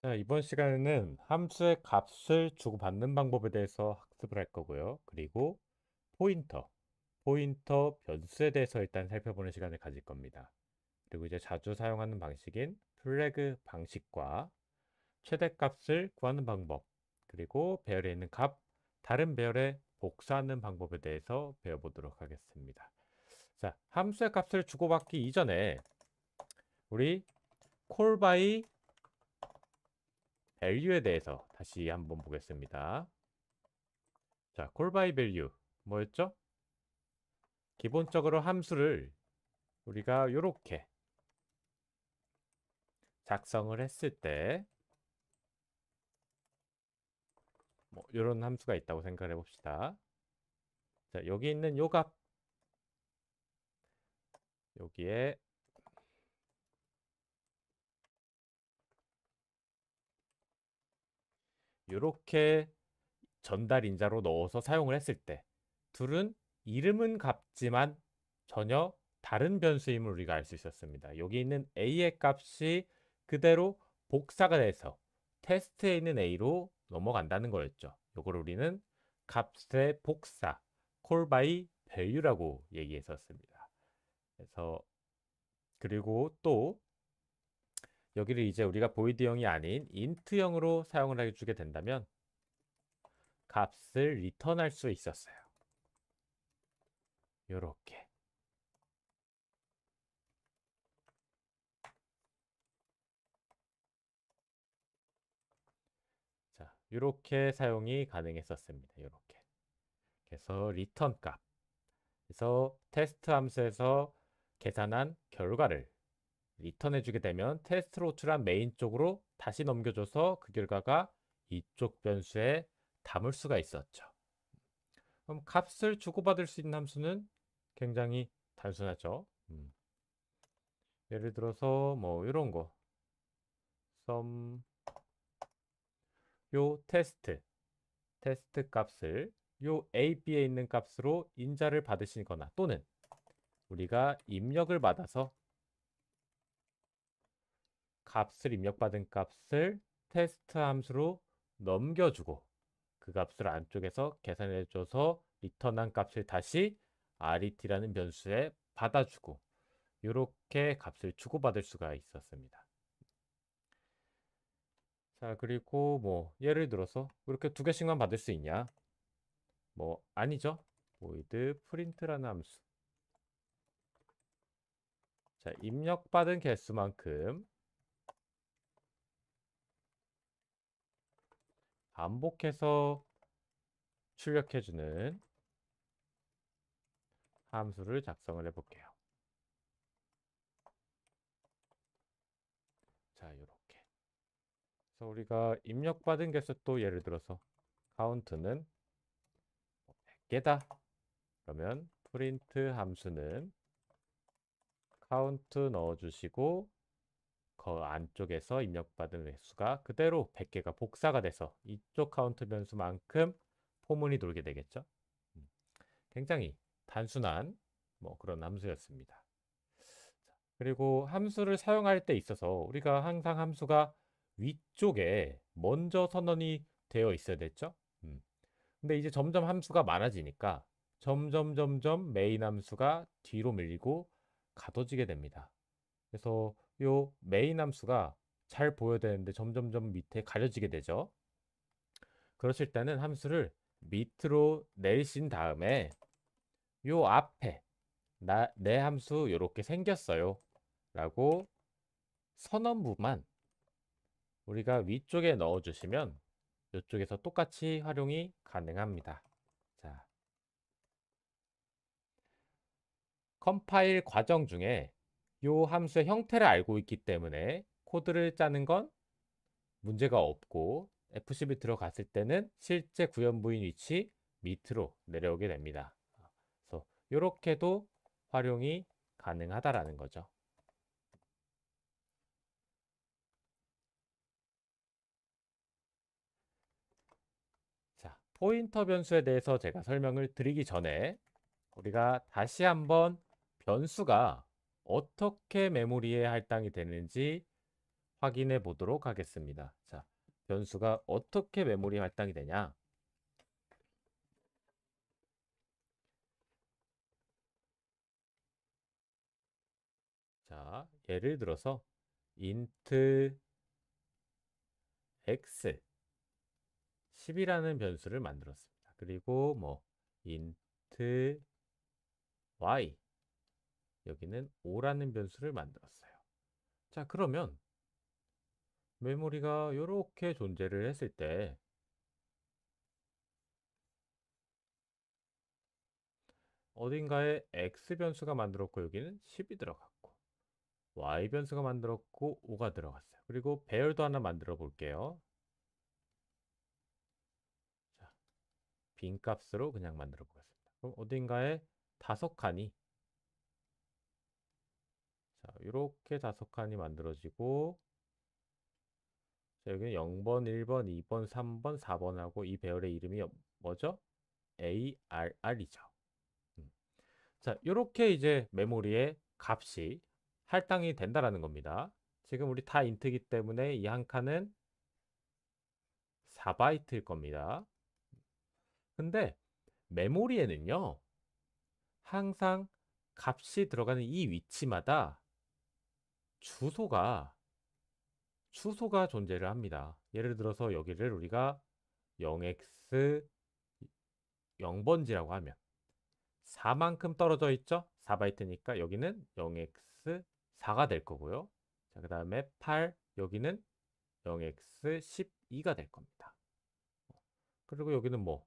자, 이번 시간에는 함수의 값을 주고받는 방법에 대해서 학습을 할 거고요. 그리고 포인터, 포인터 변수에 대해서 일단 살펴보는 시간을 가질 겁니다. 그리고 이제 자주 사용하는 방식인 플래그 방식과 최대값을 구하는 방법, 그리고 배열에 있는 값, 다른 배열에 복사하는 방법에 대해서 배워보도록 하겠습니다. 자, 함수의 값을 주고받기 이전에 우리 콜 바이 밸류에 대해서 다시 한번 보겠습니다. 자, 콜 바이 밸류 뭐였죠? 기본적으로 함수를 우리가 이렇게 작성을 했을 때 뭐 이런 함수가 있다고 생각을 해봅시다. 자, 여기 있는 요 값, 여기에 이렇게 전달 인자로 넣어서 사용을 했을 때 둘은 이름은 같지만 전혀 다른 변수임을 우리가 알 수 있었습니다. 여기 있는 a의 값이 그대로 복사가 돼서 테스트에 있는 a로 넘어간다는 거였죠. 이걸 우리는 값의 복사, call by value라고 얘기했었습니다. 그래서 그리고 또 여기를 이제 우리가 보이드형이 아닌 인트형으로 사용을 해주게 된다면 값을 리턴할 수 있었어요. 요렇게. 자, 요렇게 사용이 가능했었습니다. 요렇게. 그래서 리턴 값. 그래서 테스트 함수에서 계산한 결과를 리턴해 주게 되면 테스트로 호출한 메인 쪽으로 다시 넘겨줘서 그 결과가 이쪽 변수에 담을 수가 있었죠. 그럼 값을 주고받을 수 있는 함수는 굉장히 단순하죠. 예를 들어서 뭐 이런 거. 썸, 요 테스트 값을 요 A, B에 있는 값으로 인자를 받으시거나 또는 우리가 입력을 받아서 값을 입력받은 값을 테스트 함수로 넘겨주고 그 값을 안쪽에서 계산해줘서 리턴한 값을 다시 ret라는 변수에 받아주고 이렇게 값을 주고받을 수가 있었습니다. 자, 그리고 뭐 예를 들어서 이렇게 두 개씩만 받을 수 있냐? 뭐 아니죠. void print라는 함수. 자, 입력받은 개수만큼 반복해서 출력해주는 함수를 작성을 해볼게요. 자, 이렇게. 그래서 우리가 입력받은 개수 또 예를 들어서 카운트는 100개다. 그러면 프린트 함수는 카운트 넣어주시고 그 안쪽에서 입력받은 횟수가 그대로 100개가 복사가 돼서 이쪽 카운트 변수만큼 포문이 돌게 되겠죠. 음, 굉장히 단순한 뭐 그런 함수였습니다. 그리고 함수를 사용할 때 있어서 우리가 항상 함수가 위쪽에 먼저 선언이 되어 있어야 됐죠. 근데 이제 점점 함수가 많아지니까 점점 메인 함수가 뒤로 밀리고 가둬지게 됩니다. 그래서 요 메인 함수가 잘 보여야 되는데 점점점 밑에 가려지게 되죠. 그러실 때는 함수를 밑으로 내리신 다음에 요 앞에 내 함수 요렇게 생겼어요 라고 선언부만 우리가 위쪽에 넣어 주시면 이쪽에서 똑같이 활용이 가능합니다. 자, 컴파일 과정 중에 이 함수의 형태를 알고 있기 때문에 코드를 짜는 건 문제가 없고 F12 들어갔을 때는 실제 구현부인 위치 밑으로 내려오게 됩니다. 그래서 이렇게도 활용이 가능하다라는 거죠. 자, 포인터 변수에 대해서 제가 설명을 드리기 전에 우리가 다시 한번 변수가 어떻게 메모리에 할당이 되는지 확인해 보도록 하겠습니다. 자, 변수가 어떻게 메모리 할당이 되냐? 자, 예를 들어서 int x 10이라는 변수를 만들었습니다. 그리고 뭐 int y 여기는 5라는 변수를 만들었어요. 자, 그러면 메모리가 이렇게 존재를 했을 때 어딘가에 x 변수가 만들었고 여기는 10이 들어갔고 y 변수가 만들었고 5가 들어갔어요. 그리고 배열도 하나 만들어 볼게요. 자, 빈 값으로 그냥 만들어 보겠습니다. 그럼 어딘가에 5칸이 자, 이렇게 5칸이 만들어지고 자, 여기는 0번, 1번, 2번, 3번, 4번하고 이 배열의 이름이 뭐죠? ARR이죠. 자, 이렇게 이제 메모리에 값이 할당이 된다라는 겁니다. 지금 우리 다 인트이기 때문에 이 한 칸은 4바이트일 겁니다. 근데 메모리에는요, 항상 값이 들어가는 이 위치마다 주소가 존재를 합니다. 예를 들어서 여기를 우리가 0x 0번지라고 하면 4만큼 떨어져 있죠? 4바이트니까 여기는 0x 4가 될 거고요. 자, 그 다음에 8 여기는 0x 12가 될 겁니다. 그리고 여기는 뭐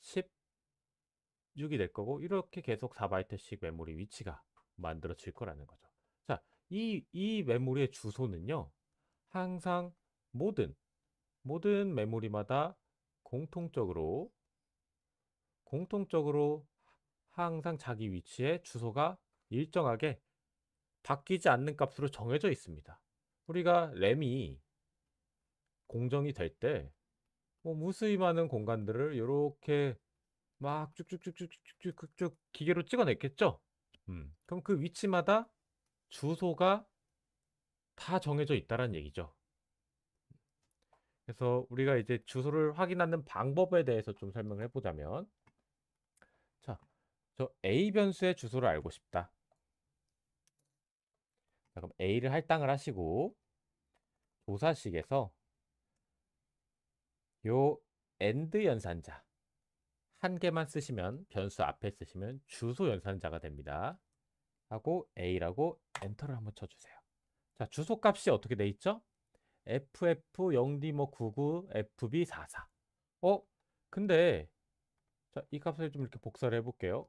16이 될 거고 이렇게 계속 4바이트씩 메모리 위치가 만들어질 거라는 거죠. 자, 이 메모리의 주소는요. 항상 모든 메모리마다 공통적으로 항상 자기 위치에 주소가 일정하게 바뀌지 않는 값으로 정해져 있습니다. 우리가 램이 공정이 될 때 뭐 무수히 많은 공간들을 이렇게 막 쭉쭉쭉쭉쭉쭉쭉 기계로 찍어냈겠죠? 그럼 그 위치마다 주소가 다 정해져 있다는 얘기죠. 그래서 우리가 이제 주소를 확인하는 방법에 대해서 좀 설명을 해보자면 자, 저 A 변수의 주소를 알고 싶다. 자, 그럼 A를 할당을 하시고 조사식에서 요 AND 연산자 한 개만 쓰시면 변수 앞에 쓰시면 주소 연산자가 됩니다. 하고 A라고 엔터를 한번 쳐주세요. 자, 주소 값이 어떻게 돼 있죠? FF0D 뭐 99 FB44. 근데 자, 이 값을 좀 이렇게 복사를 해볼게요.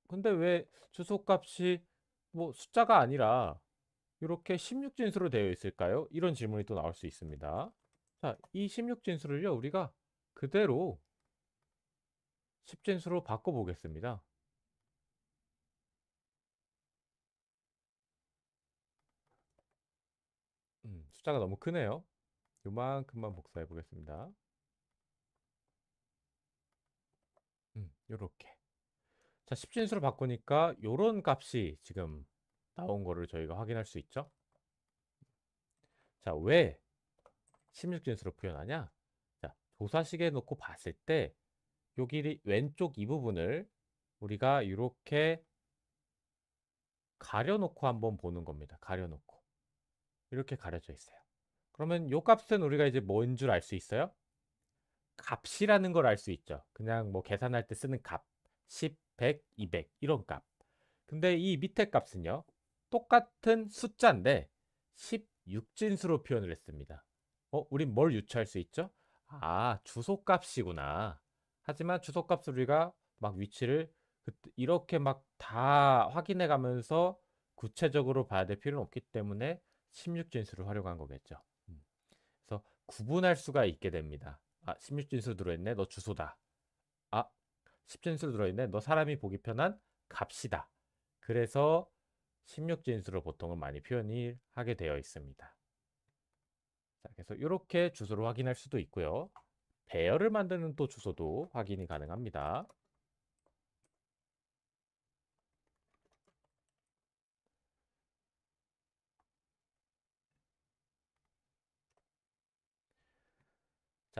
근데 왜 주소 값이 뭐 숫자가 아니라 이렇게 16진수로 되어 있을까요? 이런 질문이 또 나올 수 있습니다. 자, 이 16진수를요, 우리가 그대로 10진수로 바꿔보겠습니다. 숫자가 너무 크네요. 요만큼만 복사해 보겠습니다. 요렇게. 자, 10진수로 바꾸니까 요런 값이 지금 나온 거를 저희가 확인할 수 있죠. 자, 왜 16진수로 표현하냐? 자, 조사식에 놓고 봤을 때 여기 왼쪽 이 부분을 우리가 이렇게 가려놓고 한번 보는 겁니다. 가려놓고. 이렇게 가려져 있어요. 그러면 요 값은 우리가 이제 뭔 줄 알 수 있어요? 값이라는 걸 알 수 있죠. 그냥 뭐 계산할 때 쓰는 값. 10, 100, 200 이런 값. 근데 이 밑에 값은요. 똑같은 숫자인데 16진수로 표현을 했습니다. 우린 뭘 유추할 수 있죠? 아, 주소값이구나. 하지만 주소값을 우리가 막 위치를 이렇게 막 다 확인해 가면서 구체적으로 봐야 될 필요는 없기 때문에 16진수를 활용한 거겠죠. 그래서 구분할 수가 있게 됩니다. 아, 16진수 들어있네. 너 주소다. 아, 10진수 들어있네. 너 사람이 보기 편한 값이다. 그래서 16진수로 보통은 많이 표현이 하게 되어 있습니다. 자, 그래서 이렇게 주소를 확인할 수도 있고요. 배열을 만드는 또 주소도 확인이 가능합니다.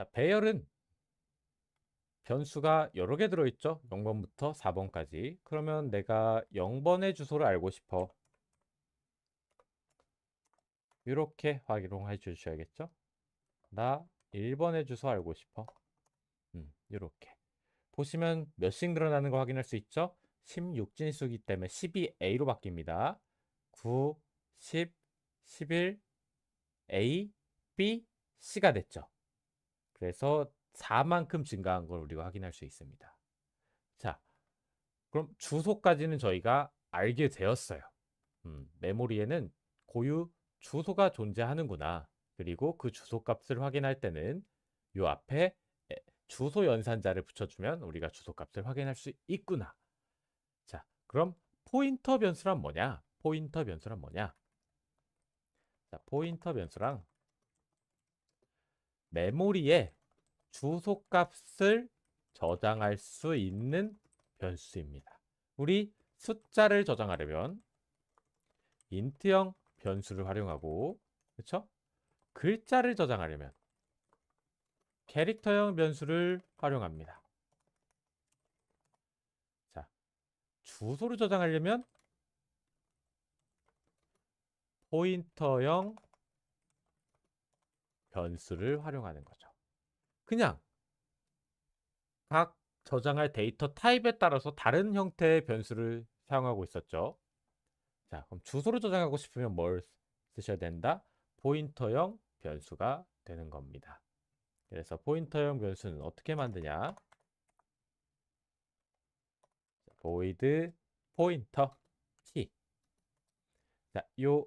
자, 배열은 변수가 여러 개 들어있죠. 0번부터 4번까지. 그러면 내가 0번의 주소를 알고 싶어. 이렇게 활용해 주셔야겠죠. 나 1번의 주소 알고 싶어. 이렇게. 보시면 몇씩 늘어나는 거 확인할 수 있죠. 16진수이기 때문에 12A로 바뀝니다. 9, 10, 11, A, B, C가 됐죠. 그래서 4만큼 증가한 걸 우리가 확인할 수 있습니다. 자, 그럼 주소까지는 저희가 알게 되었어요. 메모리에는 고유 주소가 존재하는구나. 그리고 그 주소 값을 확인할 때는 요 앞에 주소 연산자를 붙여주면 우리가 주소 값을 확인할 수 있구나. 자, 그럼 포인터 변수란 뭐냐? 포인터 변수란 뭐냐? 자, 포인터 변수랑 메모리에 주소 값을 저장할 수 있는 변수입니다. 우리 숫자를 저장하려면 인트형 변수를 활용하고, 그렇죠? 글자를 저장하려면 캐릭터형 변수를 활용합니다. 자, 주소를 저장하려면 포인터형 변수를 활용하는 거죠. 그냥 각 저장할 데이터 타입에 따라서 다른 형태의 변수를 사용하고 있었죠. 자, 그럼 주소를 저장하고 싶으면 뭘 쓰셔야 된다? 포인터형 변수가 되는 겁니다. 그래서 포인터형 변수는 어떻게 만드냐? void 포인터 t. 자, 요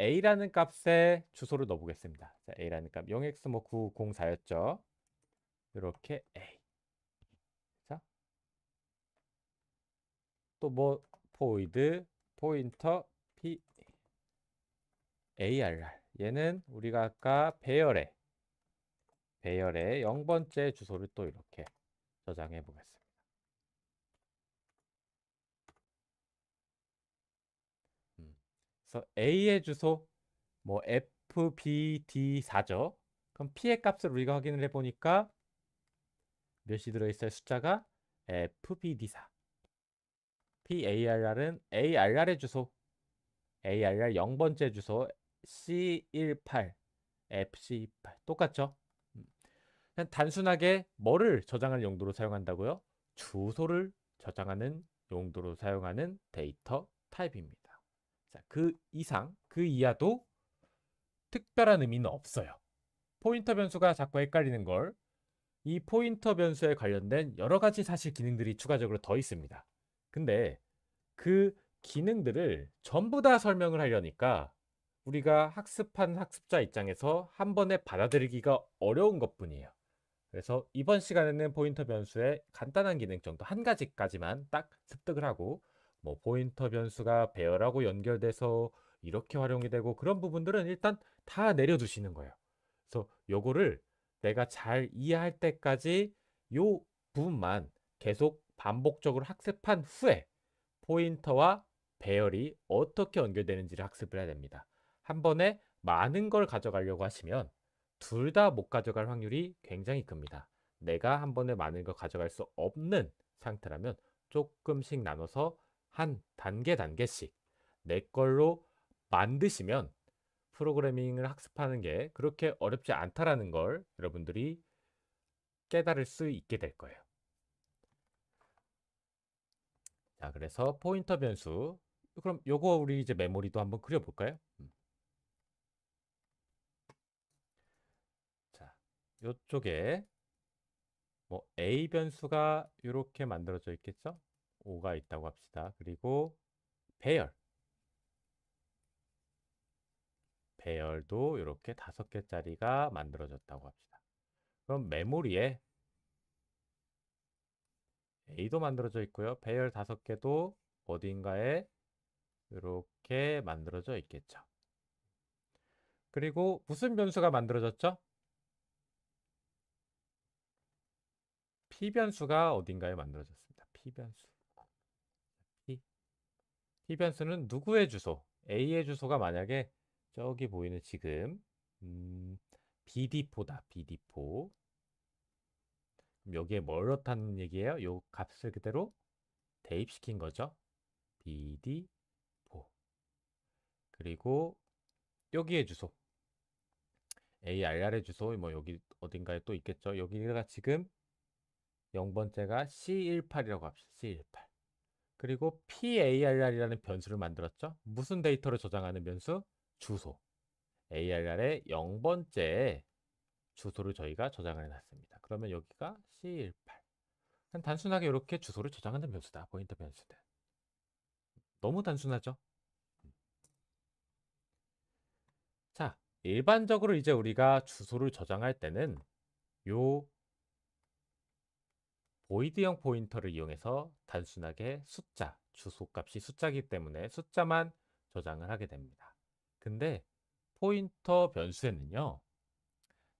a라는 값에 주소를 넣어보겠습니다. 자, a라는 값 0x904였죠. 이렇게 a. 자, 또 뭐 void 포인터 p arr. 얘는 우리가 아까 배열에 0번째 주소를 또 이렇게 저장해 보겠습니다. 그래서 A의 주소 뭐 FBD4죠. 그럼 P의 값을 우리가 확인을 해보니까 몇이 들어있어요? 숫자가 FBD4. PARR은 ARR의 주소, ARR 0번째 주소 C18, FC28 똑같죠? 그냥 단순하게 뭐를 저장할 용도로 사용한다고요? 주소를 저장하는 용도로 사용하는 데이터 타입입니다. 자, 그 이상, 그 이하도 특별한 의미는 없어요. 포인터 변수가 자꾸 헷갈리는 걸, 이 포인터 변수에 관련된 여러 가지 사실 기능들이 추가적으로 더 있습니다. 근데 그 기능들을 전부 다 설명을 하려니까 우리가 학습한 학습자 입장에서 한 번에 받아들이기가 어려운 것뿐이에요. 그래서 이번 시간에는 포인터 변수의 간단한 기능 정도 한 가지까지만 딱 습득을 하고, 뭐 포인터 변수가 배열하고 연결돼서 이렇게 활용이 되고 그런 부분들은 일단 다 내려두시는 거예요. 그래서 요거를 내가 잘 이해할 때까지 요 부분만 계속 반복적으로 학습한 후에 포인터와 배열이 어떻게 연결되는지를 학습을 해야 됩니다. 한 번에 많은 걸 가져가려고 하시면 둘 다 못 가져갈 확률이 굉장히 큽니다. 내가 한 번에 많은 걸 가져갈 수 없는 상태라면 조금씩 나눠서 한 단계씩 내 걸로 만드시면 프로그래밍을 학습하는 게 그렇게 어렵지 않다라는 걸 여러분들이 깨달을 수 있게 될 거예요. 자, 그래서 포인터 변수. 그럼 요거 우리 이제 메모리도 한번 그려볼까요? 자, 요쪽에 뭐 A 변수가 이렇게 만들어져 있겠죠? 5가 있다고 합시다. 그리고 배열. 배열도 이렇게 5개짜리가 만들어졌다고 합시다. 그럼 메모리에 A도 만들어져 있고요. 배열 5개도 어딘가에 이렇게 만들어져 있겠죠. 그리고 무슨 변수가 만들어졌죠? P 변수가 어딘가에 만들어졌습니다. P 변수. P 변수는 누구의 주소? A의 주소가 만약에 저기 보이는 지금 BD4다. BD4. 여기에 뭘 넣다는 얘기예요? 요 값을 그대로 대입시킨 거죠. bd4. 그리고 여기에 주소 ARR의 주소 뭐 여기 어딘가에 또 있겠죠. 여기가 지금 0번째가 C18이라고 합시다. C18. 그리고 PARR이라는 변수를 만들었죠. 무슨 데이터를 저장하는 변수? 주소. ARR의 0번째 주소를 저희가 저장을 해놨습니다. 그러면 여기가 C18. 단순하게 이렇게 주소를 저장하는 변수다. 포인터 변수는. 너무 단순하죠? 자, 일반적으로 이제 우리가 주소를 저장할 때는 요 보이드형 포인터를 이용해서 단순하게 숫자, 주소값이 숫자이기 때문에 숫자만 저장을 하게 됩니다. 근데 포인터 변수에는요,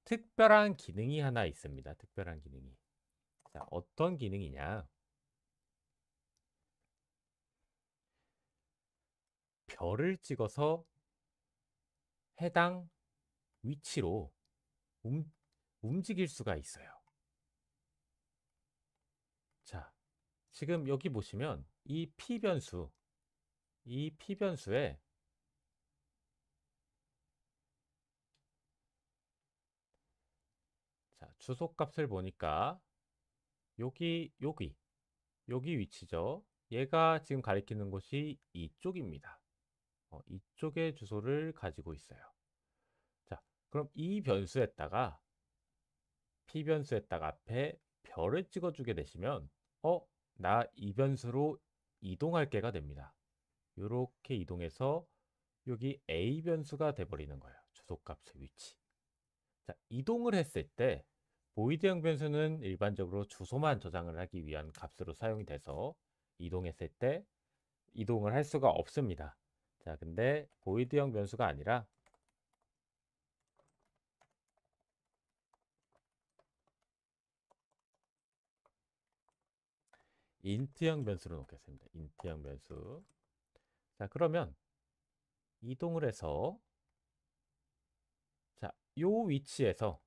특별한 기능이 하나 있습니다. 특별한 기능이. 자, 어떤 기능이냐? 별을 찍어서 해당 위치로 움직일 수가 있어요. 자, 지금 여기 보시면 이 P변수에 자, 주소값을 보니까 여기 위치죠. 얘가 지금 가리키는 곳이 이쪽입니다. 이쪽의 주소를 가지고 있어요. 자, 그럼 이 변수에다가 P변수에다가 앞에 별을 찍어주게 되시면 나 이 변수로 이동할 게가 됩니다. 이렇게 이동해서 여기 A 변수가 돼버리는 거예요. 주소값의 위치. 자, 이동을 했을 때 보이드형 변수는 일반적으로 주소만 저장을 하기 위한 값으로 사용이 돼서 이동했을 때 이동을 할 수가 없습니다. 자, 근데 보이드형 변수가 아니라 인트형 변수로 놓겠습니다. 인트형 변수. 자, 그러면 이동을 해서 자, 요 위치에서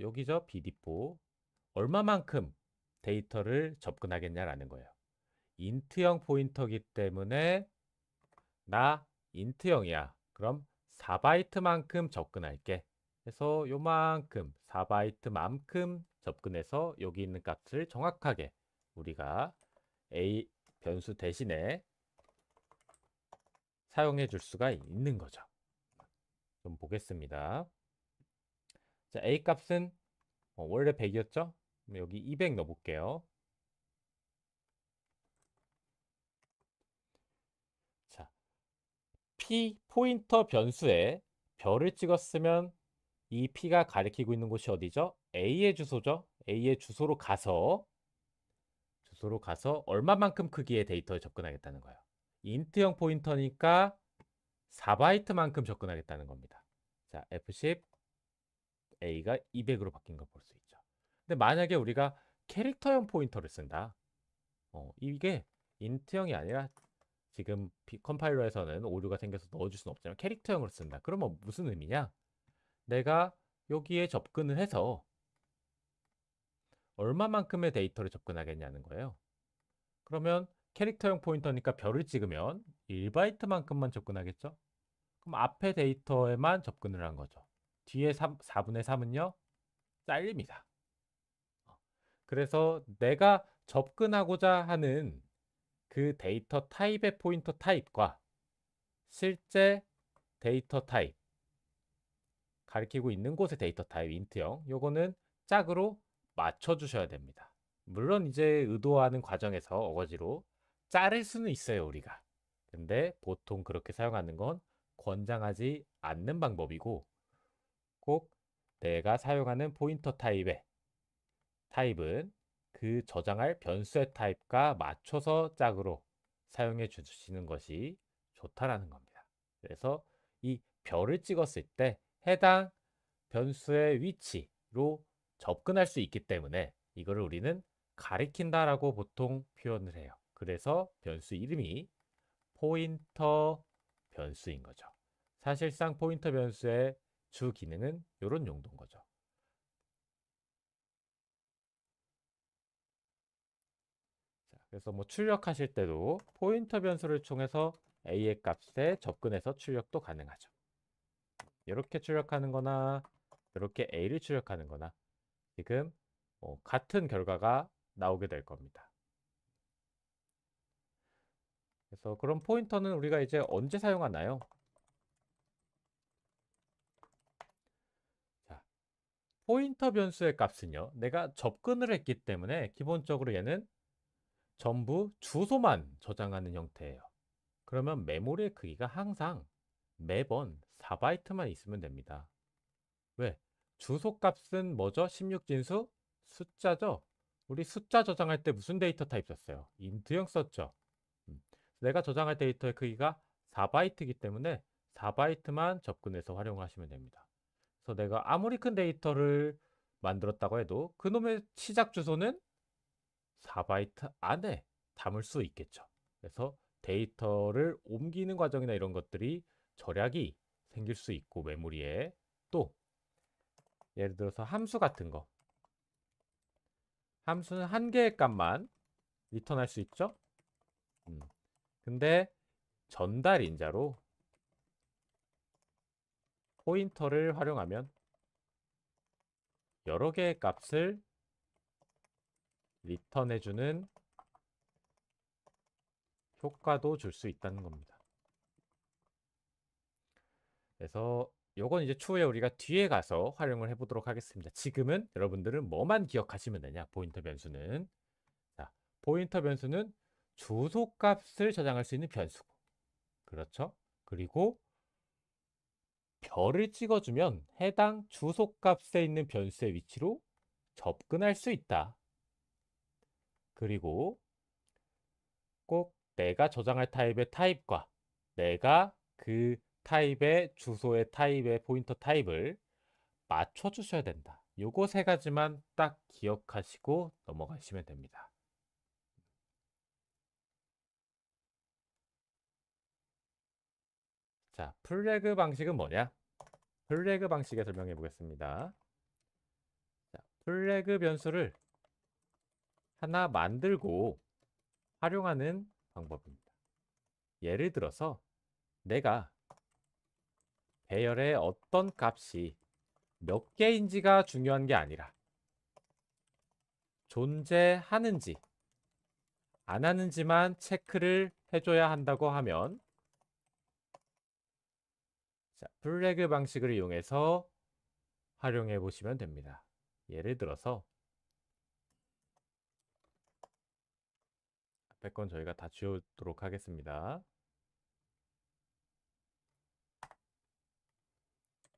여기죠. bd4 얼마만큼 데이터를 접근하겠냐라는 거예요. 인트형 포인터기 때문에 나 인트형이야. 그럼 4바이트만큼 접근할게. 그래서 요만큼 4바이트만큼 접근해서 여기 있는 값을 정확하게 우리가 A 변수 대신에 사용해 줄 수가 있는 거죠. 좀 보겠습니다. 자, A 값은 원래 100이었죠? 여기 200 넣어볼게요. 자, P 포인터 변수에 별을 찍었으면 이 P가 가리키고 있는 곳이 어디죠? A의 주소죠. A의 주소로 가서 얼마만큼 크기의 데이터에 접근하겠다는 거예요. 인트형 포인터니까 4바이트만큼 접근하겠다는 겁니다. 자, F10 A가 200으로 바뀐 거 볼 수 있죠. 근데 만약에 우리가 캐릭터형 포인터를 쓴다. 이게 인트형이 아니라 지금 컴파일러에서는 오류가 생겨서 넣어줄 수는 없지만 캐릭터형으로 쓴다. 그러면 무슨 의미냐? 내가 여기에 접근을 해서 얼마만큼의 데이터를 접근하겠냐는 거예요. 그러면 캐릭터형 포인터니까 별을 찍으면 1바이트만큼만 접근하겠죠? 그럼 앞에 데이터에만 접근을 한 거죠. 뒤에 4분의 3은요? 잘립니다. 그래서 내가 접근하고자 하는 그 데이터 타입의 포인터 타입과 실제 데이터 타입 가리키고 있는 곳의 데이터 타입 인트형 요거는 짝으로 맞춰주셔야 됩니다. 물론 이제 의도하는 과정에서 어거지로 자를 수는 있어요 우리가. 근데 보통 그렇게 사용하는 건 권장하지 않는 방법이고 꼭 내가 사용하는 포인터 타입은 그 저장할 변수의 타입과 맞춰서 짝으로 사용해 주시는 것이 좋다라는 겁니다. 그래서 이 별을 찍었을 때 해당 변수의 위치로 접근할 수 있기 때문에 이거를 우리는 가리킨다라고 보통 표현을 해요. 그래서 변수 이름이 포인터 변수인 거죠. 사실상 포인터 변수의 주 기능은 이런 용도인 거죠. 그래서 뭐 출력하실 때도 포인터 변수를 통해서 a의 값에 접근해서 출력도 가능하죠. 이렇게 출력하는 거나 이렇게 a를 출력하는 거나 지금 같은 결과가 나오게 될 겁니다. 그래서 그럼 포인터는 우리가 이제 언제 사용하나요? 자, 포인터 변수의 값은요, 내가 접근을 했기 때문에 기본적으로 얘는 전부 주소만 저장하는 형태예요. 그러면 메모리의 크기가 항상 매번 4바이트만 있으면 됩니다. 왜? 주소 값은 뭐죠? 16진수? 숫자죠? 우리 숫자 저장할 때 무슨 데이터 타입 썼어요? 인트형 썼죠? 내가 저장할 데이터의 크기가 4바이트이기 때문에 4바이트만 접근해서 활용하시면 됩니다. 그래서 내가 아무리 큰 데이터를 만들었다고 해도 그놈의 시작 주소는 4바이트 안에 담을 수 있겠죠. 그래서 데이터를 옮기는 과정이나 이런 것들이 절약이 생길 수 있고 메모리에 또 예를 들어서 함수 같은 거 함수는 한 개의 값만 리턴할 수 있죠. 근데 전달 인자로 포인터를 활용하면 여러 개의 값을 리턴해주는 효과도 줄 수 있다는 겁니다. 그래서 요건 이제 추후에 우리가 뒤에 가서 활용을 해보도록 하겠습니다. 지금은 여러분들은 뭐만 기억하시면 되냐? 포인터 변수는 자, 포인터 변수는 주소 값을 저장할 수 있는 변수고 그렇죠? 그리고 별을 찍어주면 해당 주소 값에 있는 변수의 위치로 접근할 수 있다. 그리고 꼭 내가 저장할 타입의 타입과 내가 그 타입의 주소의 타입의 포인터 타입을 맞춰 주셔야 된다. 요거 세 가지만 딱 기억하시고 넘어가시면 됩니다. 자, 플래그 방식은 뭐냐? 플래그 방식에 설명해 보겠습니다. 자, 플래그 변수를 하나 만들고 활용하는 방법입니다. 예를 들어서 내가 배열의 어떤 값이 몇 개인지가 중요한 게 아니라 존재하는지 안 하는지만 체크를 해줘야 한다고 하면 자, 플래그 방식을 이용해서 활용해 보시면 됩니다. 예를 들어서 앞에 건 저희가 다 지우도록 하겠습니다.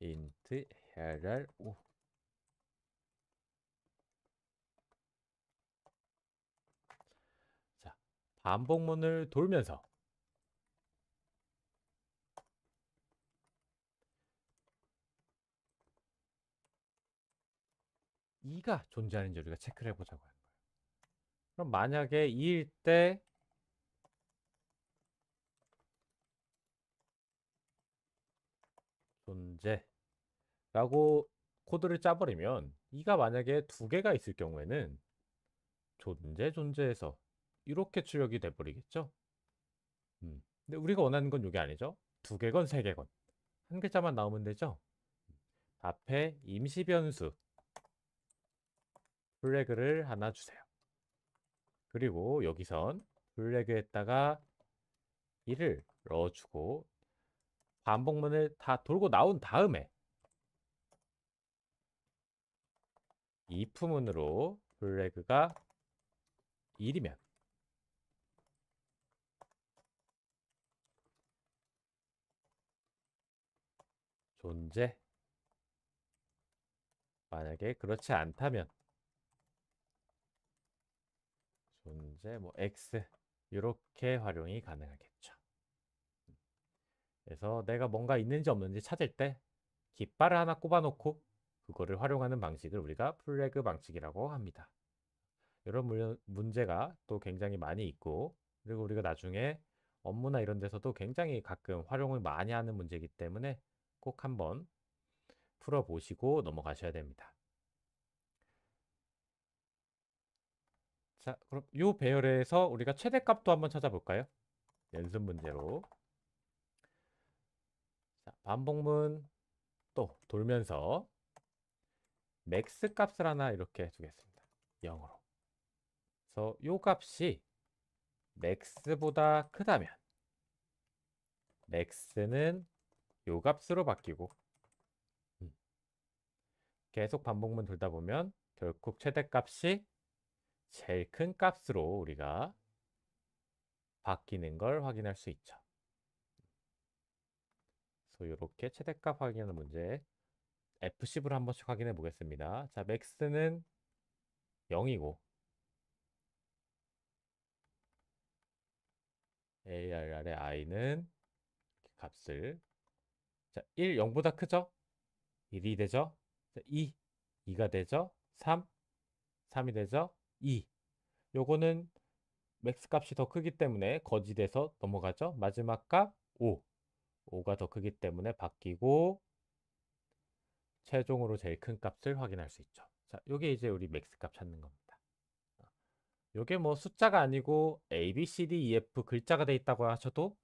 int LR5 자, 반복문을 돌면서 이가 존재하는지 우리가 체크를 해보자고 하는 거예요. 그럼 만약에 2일 때 존재라고 코드를 짜버리면 이가 만약에 두 개가 있을 경우에는 존재에서 이렇게 출력이 돼버리겠죠. 근데 우리가 원하는 건 이게 아니죠. 두 개건 세 개건 한 글자만 나오면 되죠. 앞에 임시 변수 플래그를 하나 주세요. 그리고 여기선 플래그에다가 1을 넣어주고 반복문을 다 돌고 나온 다음에 if문으로 플래그가 1이면 존재 만약에 그렇지 않다면 존재 뭐 x 이렇게 활용이 가능하겠죠. 그래서 내가 뭔가 있는지 없는지 찾을 때 깃발을 하나 꼽아놓고 그거를 활용하는 방식을 우리가 플래그 방식이라고 합니다. 이런 문제가 또 굉장히 많이 있고 그리고 우리가 나중에 업무나 이런 데서도 굉장히 가끔 활용을 많이 하는 문제이기 때문에 꼭 한번 풀어보시고 넘어가셔야 됩니다. 자, 그럼 요 배열에서 우리가 최대값도 한번 찾아볼까요? 연습 문제로. 자, 반복문 또 돌면서 맥스 값을 하나 이렇게 두겠습니다. 0으로. 그래서 요 값이 맥스보다 크다면 맥스는 요 값으로 바뀌고 음, 계속 반복문 돌다 보면 결국 최대값이 제일 큰 값으로 우리가 바뀌는 걸 확인할 수 있죠. 그래서 이렇게 최대값 확인하는 문제 F십으로 한 번씩 확인해 보겠습니다. 자, 맥스는 0이고 ARR의 I는 값을 자, 1, 0보다 크죠? 1이 되죠? 자, 2, 2가 되죠? 3, 3이 되죠? 2. 요거는 맥스 값이 더 크기 때문에 거짓에서 넘어가죠? 마지막 값 5. 5가 더 크기 때문에 바뀌고 최종으로 제일 큰 값을 확인할 수 있죠. 자, 요게 이제 우리 맥스 값 찾는 겁니다. 요게 뭐 숫자가 아니고 A, B, C, D, E, F 글자가 돼 있다고 하셔도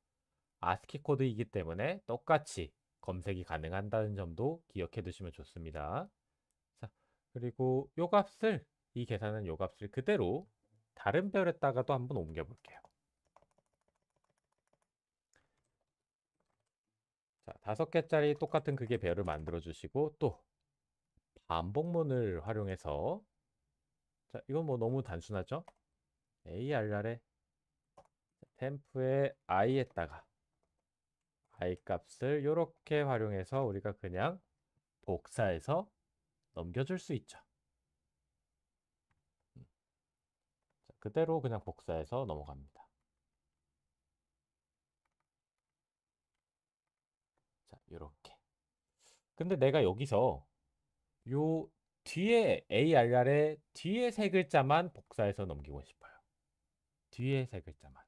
아스키 코드이기 때문에 똑같이 검색이 가능한다는 점도 기억해 두시면 좋습니다. 자, 그리고 요 값을 이 계산은 요 값을 그대로 다른 별에다가도 한번 옮겨 볼게요. 자, 5개짜리 똑같은 크기의 별을 만들어 주시고 또 반복문을 활용해서 자, 이건 뭐 너무 단순하죠? ARR의 템프의 i에다가 i 값을 이렇게 활용해서 우리가 그냥 복사해서 넘겨줄 수 있죠. 자, 그대로 그냥 복사해서 넘어갑니다. 자, 이렇게. 근데 내가 여기서 요 뒤에 ARR의 뒤에 세 글자만 복사해서 넘기고 싶어요. 뒤에 세 글자만.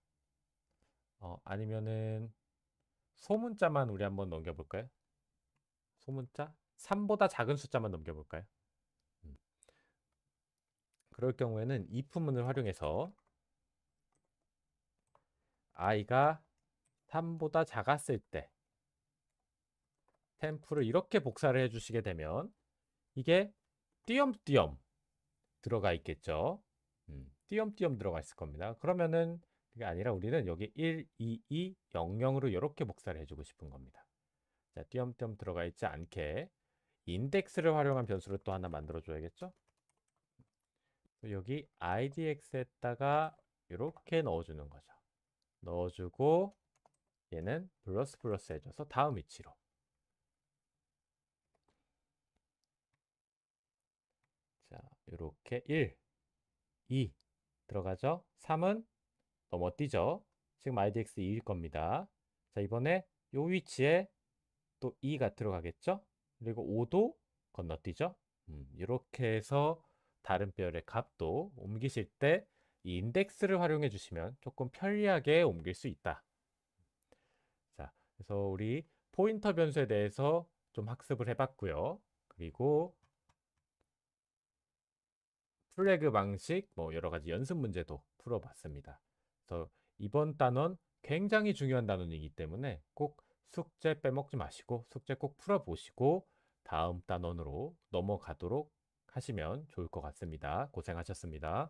아니면은 소문자만 우리 한번 넘겨볼까요? 소문자? 3보다 작은 숫자만 넘겨볼까요? 음. 그럴 경우에는 if문을 활용해서 i가 3보다 작았을 때 템프를 이렇게 복사를 해주시게 되면 이게 띄엄띄엄 들어가 있겠죠. 띄엄띄엄 들어가 있을 겁니다. 그러면은 그게 아니라 우리는 여기 1, 2, 2, 0, 0으로 이렇게 복사를 해주고 싶은 겁니다. 자, 띄엄띄엄 들어가 있지 않게 인덱스를 활용한 변수를 또 하나 만들어 줘야겠죠. 여기 idx에다가 이렇게 넣어주는 거죠. 넣어주고 얘는 플러스 플러스 해줘서 다음 위치로. 자, 이렇게 1, 2 들어가죠. 3은 넘어뛰죠. 지금 idx 2일 겁니다. 자, 이번에 요 위치에 또 2가 들어가겠죠. 그리고 5도 건너뛰죠. 이렇게 해서 다른 별의 값도 옮기실 때 이 인덱스를 활용해 주시면 조금 편리하게 옮길 수 있다. 자, 그래서 우리 포인터 변수에 대해서 좀 학습을 해봤고요. 그리고 플래그 방식, 뭐 여러 가지 연습 문제도 풀어봤습니다. 그래서 이번 단원 굉장히 중요한 단원이기 때문에 꼭 숙제 빼먹지 마시고 숙제 꼭 풀어보시고 다음 단원으로 넘어가도록 하시면 좋을 것 같습니다. 고생하셨습니다.